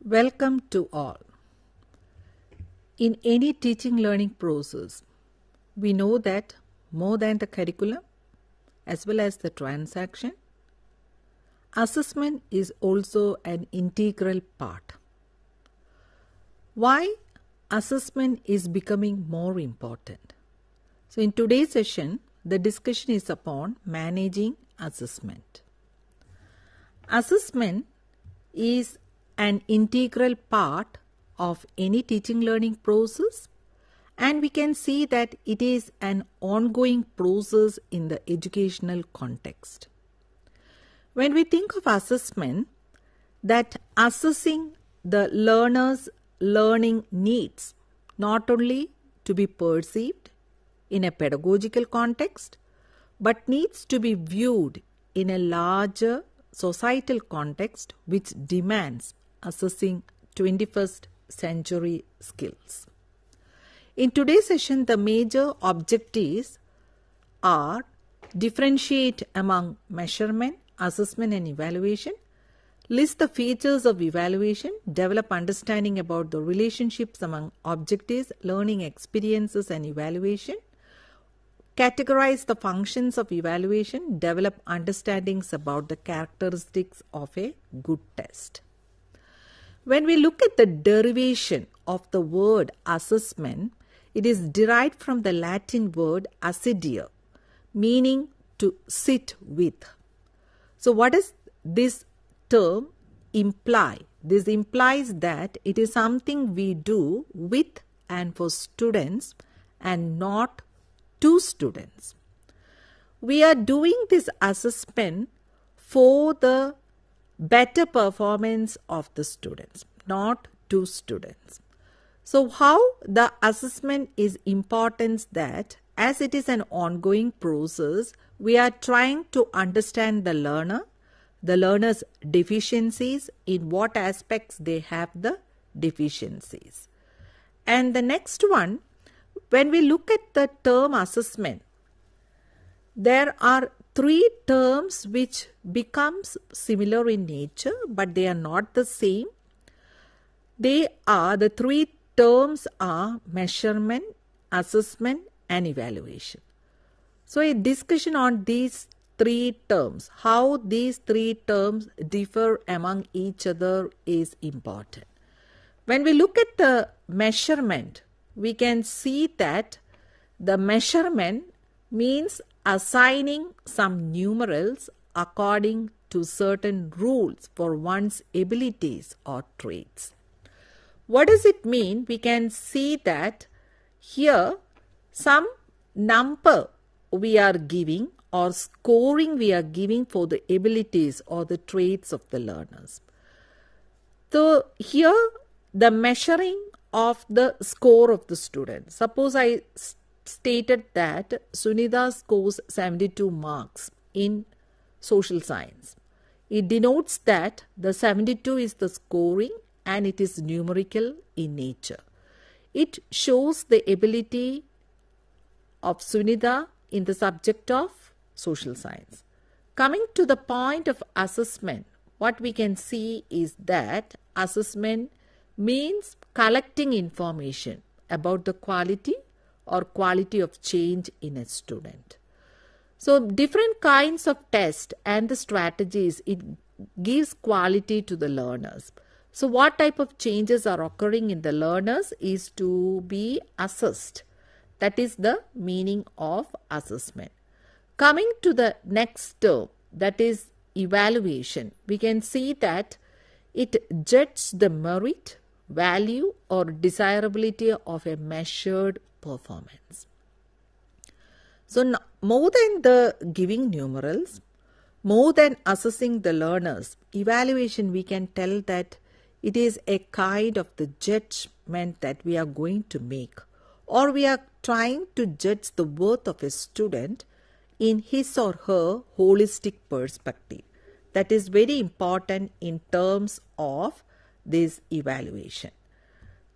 Welcome to all. In any teaching learning process, we know that more than the curriculum as well as the transaction, assessment is also an integral part. Why assessment is becoming more important? So in today's session, the discussion is upon managing assessment. Assessment is an integral part of any teaching learning process, and we can see that it is an ongoing process in the educational context. When we think of assessment, that assessing the learner's learning needs not only to be perceived in a pedagogical context, but needs to be viewed in a larger societal context which demands assessing 21st century skills. In today's session, the major objectives are differentiate among measurement, assessment and evaluation, list the features of evaluation, develop understanding about the relationships among objectives, learning experiences and evaluation, categorize the functions of evaluation, develop understandings about the characteristics of a good test. When we look at the derivation of the word assessment, it is derived from the Latin word assidia, meaning to sit with. So what does this term imply? This implies that it is something we do with and for students and not to students. We are doing this assessment for the better performance of the students, not to students. So how the assessment is important that as it is an ongoing process, we are trying to understand the learner's deficiencies, in what aspects they have the deficiencies. And the next one, when we look at the term assessment, there are three terms which becomes similar in nature, but they are not the same. The three terms are measurement, assessment and evaluation. So a discussion on these three terms, how these three terms differ among each other is important. When we look at the measurement, we can see that the measurement means assigning some numerals according to certain rules for one's abilities or traits. What does it mean? We can see that here some number we are giving or scoring we are giving for the abilities or the traits of the learners. So here the measuring of the score of the student. Suppose I stated that Sunitha scores 72 marks in social science. It denotes that the 72 is the scoring and it is numerical in nature. It shows the ability of Sunitha in the subject of social science. Coming to the point of assessment, what we can see is that assessment means collecting information about the quality or quality of change in a student. So different kinds of tests and the strategies, it gives quality to the learners. So what type of changes are occurring in the learners is to be assessed. That is the meaning of assessment. Coming to the next term, that is evaluation, we can see that it judges the merit, value or desirability of a measured performance. So more than the giving numerals, more than assessing the learners, evaluation we can tell that it is a kind of the judgment that we are going to make, or we are trying to judge the worth of a student in his or her holistic perspective. That is very important in terms of this evaluation.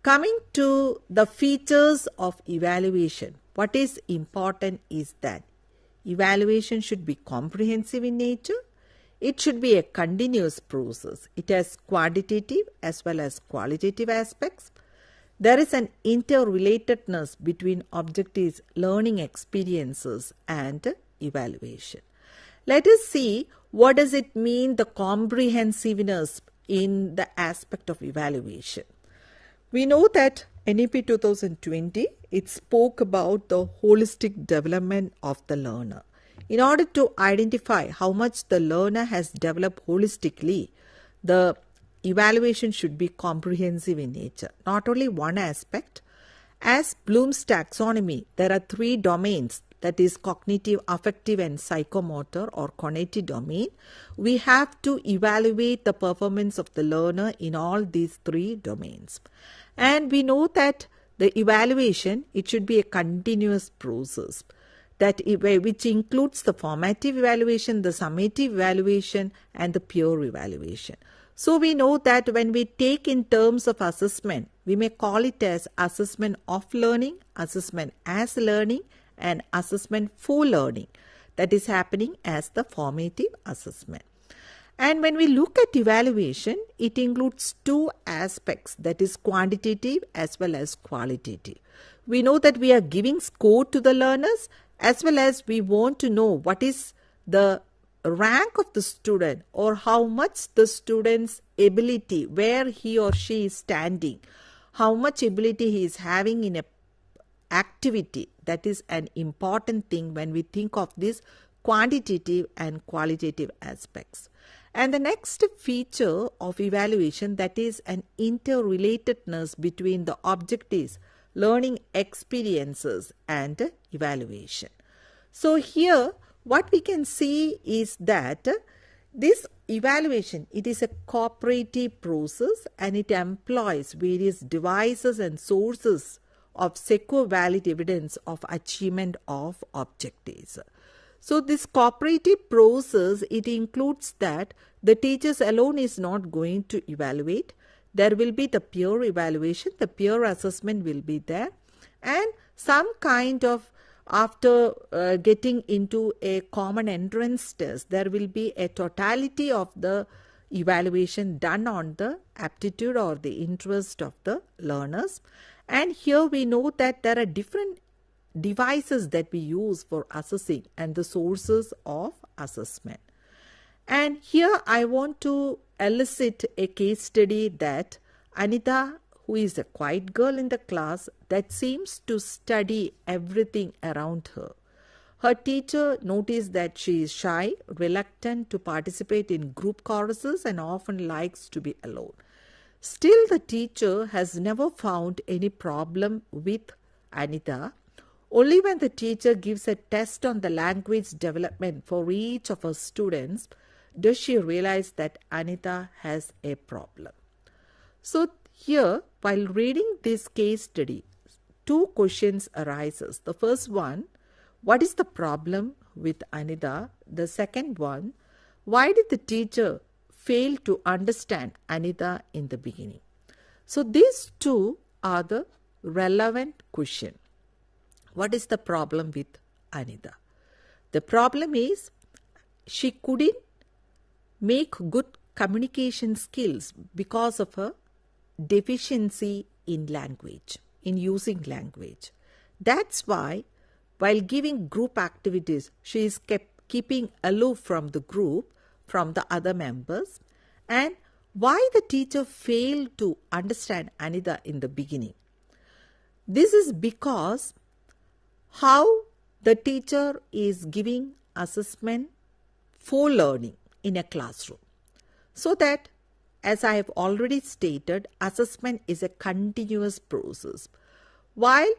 Coming to the features of evaluation, what is important is that evaluation should be comprehensive in nature. It should be a continuous process. It has quantitative as well as qualitative aspects. There is an interrelatedness between objectives, learning experiences, and evaluation. Let us see what does it mean, the comprehensiveness in the aspect of evaluation. We know that NEP 2020, it spoke about the holistic development of the learner. In order to identify how much the learner has developed holistically, the evaluation should be comprehensive in nature, not only one aspect. As Bloom's taxonomy, there are 3 domains, that is cognitive, affective, and psychomotor or cognitive domain. We have to evaluate the performance of the learner in all these 3 domains. And we know that the evaluation, it should be a continuous process, which includes the formative evaluation, the summative evaluation, and the peer evaluation. So we know that when we take in terms of assessment, we may call it as assessment of learning, assessment as learning, and assessment for learning. That is happening as the formative assessment. And when we look at evaluation, it includes 2 aspects, that is quantitative as well as qualitative. We know that we are giving score to the learners, as well as we want to know what is the rank of the student or how much the student's ability, where he or she is standing, how much ability he is having in a activity. That is an important thing when we think of these quantitative and qualitative aspects. And the next feature of evaluation, that is an interrelatedness between the objectives, learning experiences, and evaluation. So here what we can see is that this evaluation, it is a cooperative process and it employs various devices and sources of secure valid evidence of achievement of objectives. So this cooperative process, it includes that the teachers alone is not going to evaluate. There will be the peer evaluation, the peer assessment will be there, and some kind of, after getting into a common entrance test, there will be a totality of the evaluation done on the aptitude or the interest of the learners. And here we know that there are different devices that we use for assessing and the sources of assessment. And here I want to elicit a case study that Anita, who is a quiet girl in the class, that seems to study everything around her. Her teacher noticed that she is shy, reluctant to participate in group choruses, and often likes to be alone. Still, the teacher has never found any problem with Anita. Only when the teacher gives a test on the language development for each of her students does she realize that Anita has a problem. So here, while reading this case study, 2 questions arises. The first one, what is the problem with Anita? The second one, why did the teacher fail to understand Anita in the beginning? So these 2 are the relevant question. What is the problem with Anita? The problem is she couldn't make good communication skills because of her deficiency in language, in using language. That's why while giving group activities, she is keeping aloof from the group, from the other members. And why the teacher failed to understand Anita in the beginning? This is because how the teacher is giving assessment for learning in a classroom. So that, as I have already stated, assessment is a continuous process. While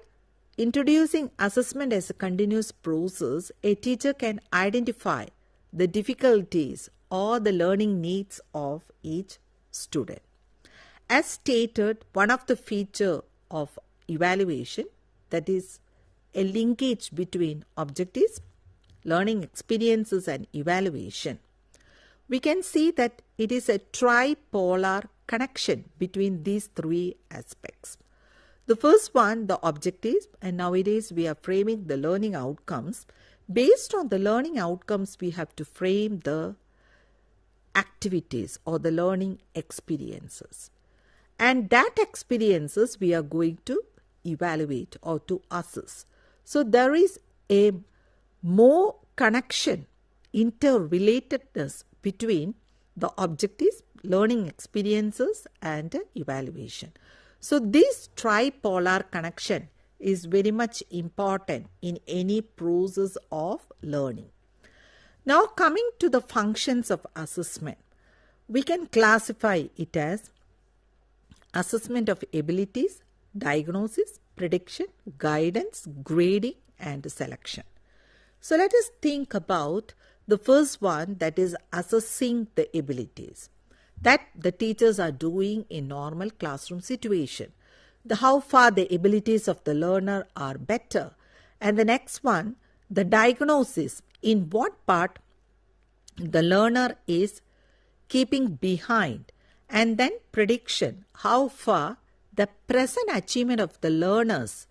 introducing assessment as a continuous process, a teacher can identify the difficulties or the learning needs of each student. As stated, one of the features of evaluation, that is a linkage between objectives, learning experiences, and evaluation, we can see that it is a tripolar connection between these 3 aspects. The first one, the objectives, and nowadays we are framing the learning outcomes. Based on the learning outcomes, we have to frame the activities or the learning experiences. And that experiences we are going to evaluate or to assess. So there is a more connection, interrelatedness between the objectives, learning experiences and evaluation. So this tripolar connection is very much important in any process of learning. Now coming to the functions of assessment, we can classify it as assessment of abilities, diagnosis, prediction, guidance, grading and selection. So let us think about the first one, that is assessing the abilities that the teachers are doing in normal classroom situation. How far the abilities of the learner are better. And the next one, the diagnosis, in what part the learner is keeping behind. And then prediction, how far the present achievement of the learners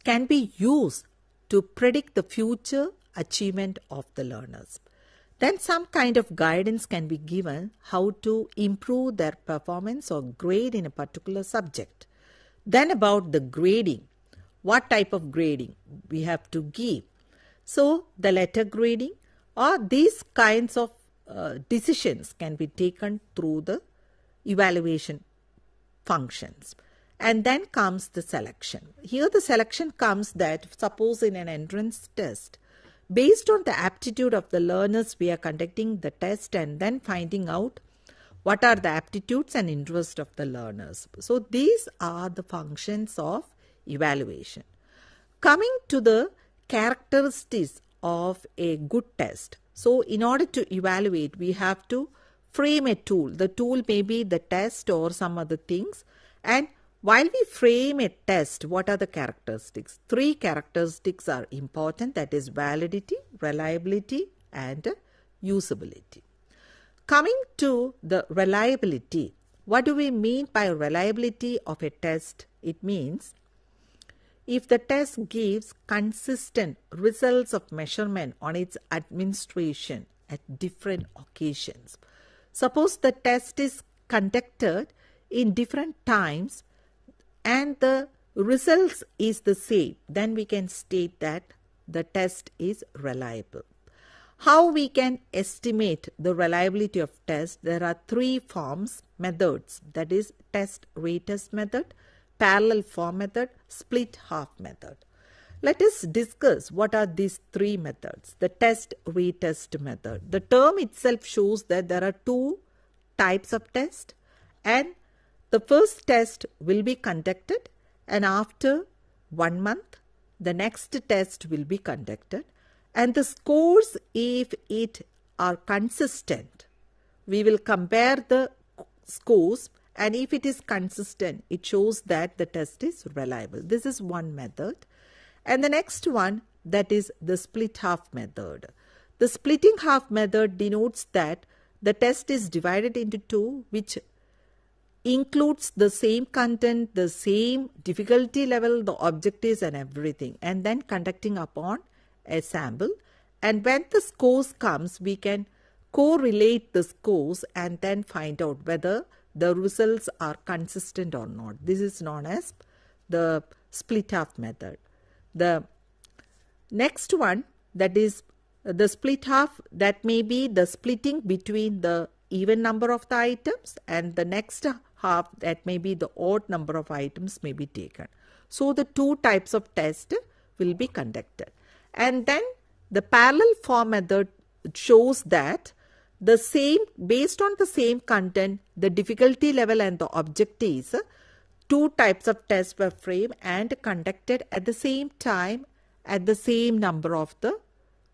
can be used to predict the future achievement of the learners. Then some kind of guidance can be given how to improve their performance or grade in a particular subject. Then about the grading, what type of grading we have to give. So the letter grading or these kinds of decisions can be taken through the evaluation functions. And then comes the selection. Here the selection comes that suppose in an entrance test, based on the aptitude of the learners, we are conducting the test and then finding out what are the aptitudes and interests of the learners. So these are the functions of evaluation. Coming to the characteristics of a good test. So in order to evaluate, we have to frame a tool. The tool may be the test or some other things. And while we frame a test, what are the characteristics? 3 characteristics are important, that is validity, reliability and usability. Coming to the reliability, what do we mean by reliability of a test? It means if the test gives consistent results of measurement on its administration at different occasions. Suppose the test is conducted in different times and the results is the same, then we can state that the test is reliable. How we can estimate the reliability of test? There are 3 methods, that is test retest method, parallel form method, split half method. Let us discuss what are these 3 methods. The test retest method. The term itself shows that there are 2 types of test, and the first test will be conducted and after 1 month, the next test will be conducted. And the scores, if it are consistent, we will compare the scores, and if it is consistent, it shows that the test is reliable. This is one method. And the next one, that is the split half method. The splitting half method denotes that the test is divided into 2, which includes the same content, the same difficulty level, the objectives and everything, and then conducting upon a sample. And when the scores comes, we can correlate the scores and then find out whether the results are consistent or not. This is known as the split half method. The next one, that is the split half, that may be the splitting between the even number of the items, and the next half, that may be the odd number of items may be taken. So the 2 types of test will be conducted. And then the parallel form method shows that the same, based on the same content, the difficulty level and the objectives, 2 types of tests were framed and conducted at the same time at the same number of the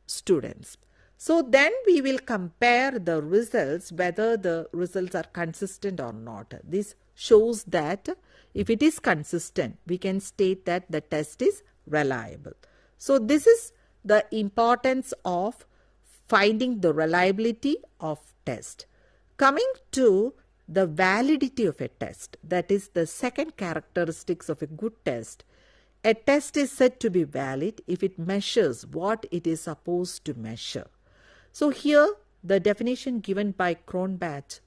students. So then we will compare the results, whether the results are consistent or not. This shows that if it is consistent, we can state that the test is reliable. So this is the importance of finding the reliability of test. Coming to the validity of a test, that is the second characteristics of a good test. A test is said to be valid if it measures what it is supposed to measure. So here the definition given by Cronbach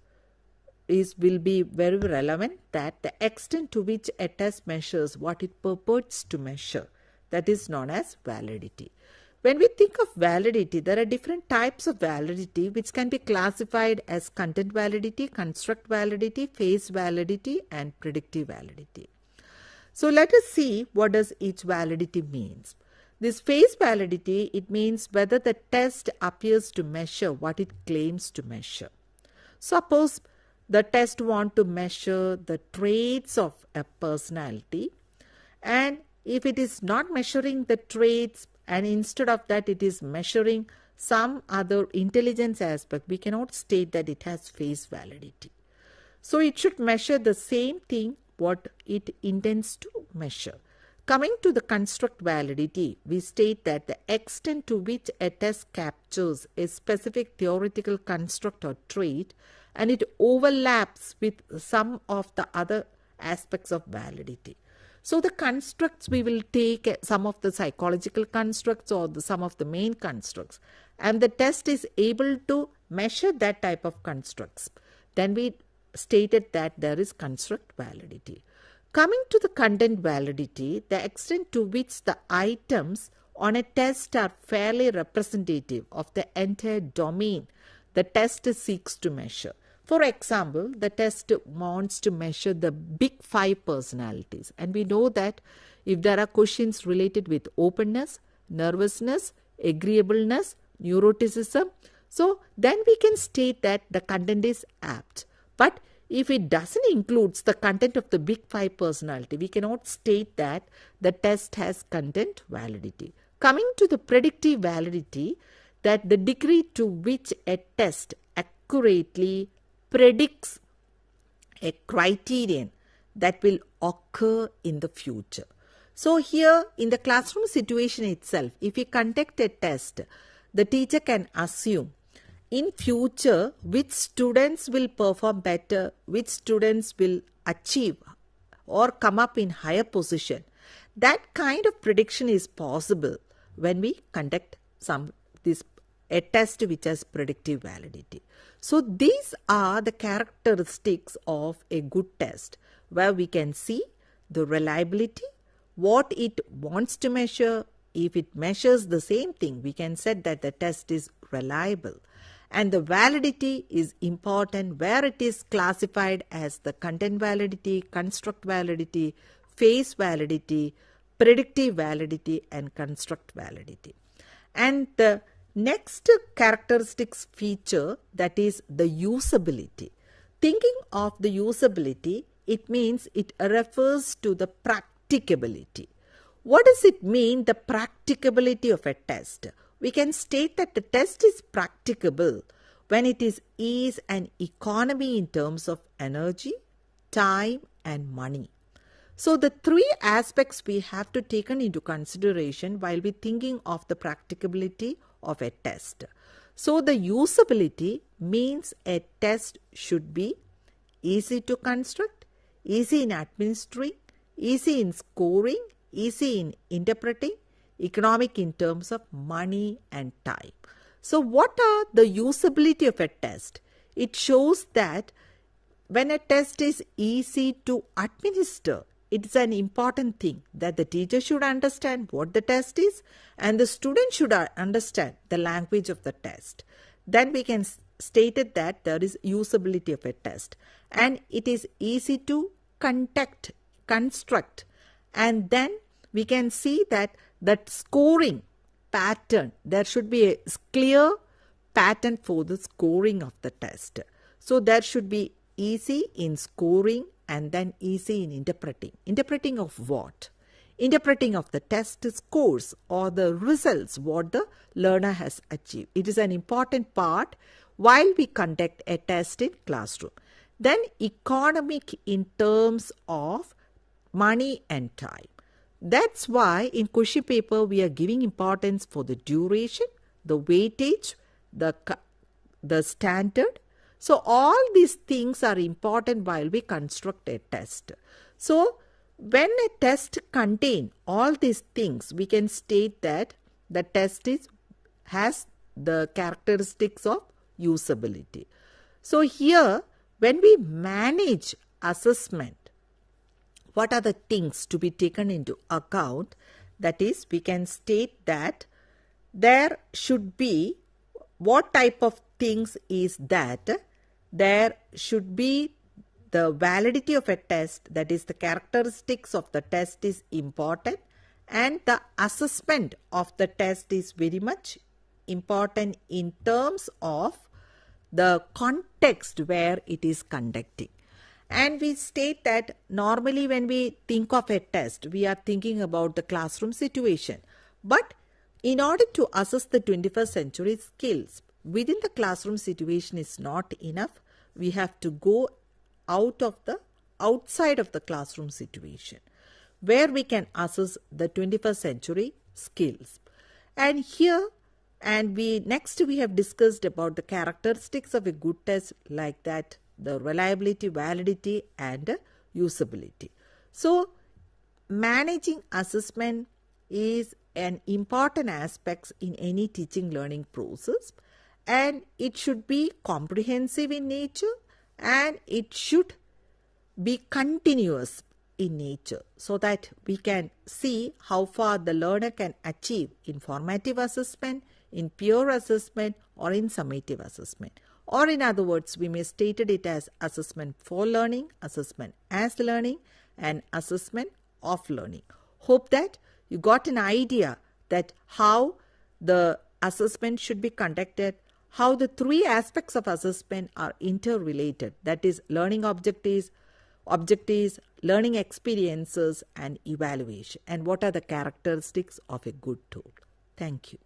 will be very relevant, that the extent to which a test measures what it purports to measure, that is known as validity. When we think of validity, there are different types of validity which can be classified as content validity, construct validity, phase validity, and predictive validity. So let us see what does each validity means. This phase validity, it means whether the test appears to measure what it claims to measure. Suppose the test want to measure the traits of a personality, and if it is not measuring the traits and instead of that it is measuring some other intelligence aspect, we cannot state that it has phase validity. So it should measure the same thing what it intends to measure. Coming to the construct validity, we state that the extent to which a test captures a specific theoretical construct or trait and it overlaps with some of the other aspects of validity. So the constructs, we will take some of the psychological constructs or some of the main constructs, and the test is able to measure that type of constructs. Then we stated that there is construct validity. Coming to the content validity, the extent to which the items on a test are fairly representative of the entire domain the test seeks to measure. For example, the test wants to measure the big 5 personalities, and we know that if there are questions related with openness, nervousness, agreeableness, neuroticism, so then we can state that the content is apt. But if it doesn't include the content of the big 5 personality, we cannot state that the test has content validity. Coming to the predictive validity, that the degree to which a test accurately predicts a criterion that will occur in the future. So here in the classroom situation itself, if we conduct a test, the teacher can assume in future which students will perform better, which students will achieve or come up in higher position. That kind of prediction is possible when we conduct a test which has predictive validity. So these are the characteristics of a good test, where we can see the reliability, what it wants to measure. If it measures the same thing, we can say that the test is reliable. And the validity is important, where it is classified as the content validity, construct validity, phase validity, predictive validity, and construct validity. And the next characteristics feature, that is the usability. Thinking of the usability, it means it refers to the practicability. What does it mean, the practicability of a test? We can state that the test is practicable when it is ease and economy in terms of energy, time, and money. So the 3 aspects we have to take into consideration while we thinking of the practicability of a test. So the usability means a test should be easy to construct, easy in administering, easy in scoring, easy in interpreting, economic in terms of money and time. So what are the usability of a test? It shows that when a test is easy to administer, it's an important thing that the teacher should understand what the test is and the student should understand the language of the test. Then we can state it that there is usability of a test, and it is easy to construct, and then we can see that scoring pattern, there should be a clear pattern for the scoring of the test. So there should be easy in scoring and then easy in interpreting. Interpreting of what? Interpreting of the test scores or the results what the learner has achieved. It is an important part while we conduct a test in classroom. Then economic in terms of money and time. That's why in question paper we are giving importance for the duration, the weightage, the standard. So all these things are important while we construct a test. So when a test contains all these things, we can state that the test has the characteristics of usability. So here, when we manage assessment, what are the things to be taken into account? That is, we can state that there should be, what type of things is that? There should be the validity of a test, that is the characteristics of the test is important, and the assessment of the test is very much important in terms of the context where it is conducting. And we state that normally when we think of a test, we are thinking about the classroom situation. But in order to assess the 21st century skills within the classroom situation is not enough. We have to go outside of the classroom situation where we can assess the 21st century skills. And here, next we have discussed about the characteristics of a good test, like that the reliability, validity, and usability. So managing assessment is an important aspect in any teaching learning process, and it should be comprehensive in nature, and it should be continuous in nature, so that we can see how far the learner can achieve in formative assessment, in peer assessment, or in summative assessment. Or in other words, we may state it as assessment for learning, assessment as learning, and assessment of learning. Hope that you got an idea that how the assessment should be conducted, how the three aspects of assessment are interrelated, that is learning objectives, learning experiences, and evaluation, and what are the characteristics of a good tool. Thank you.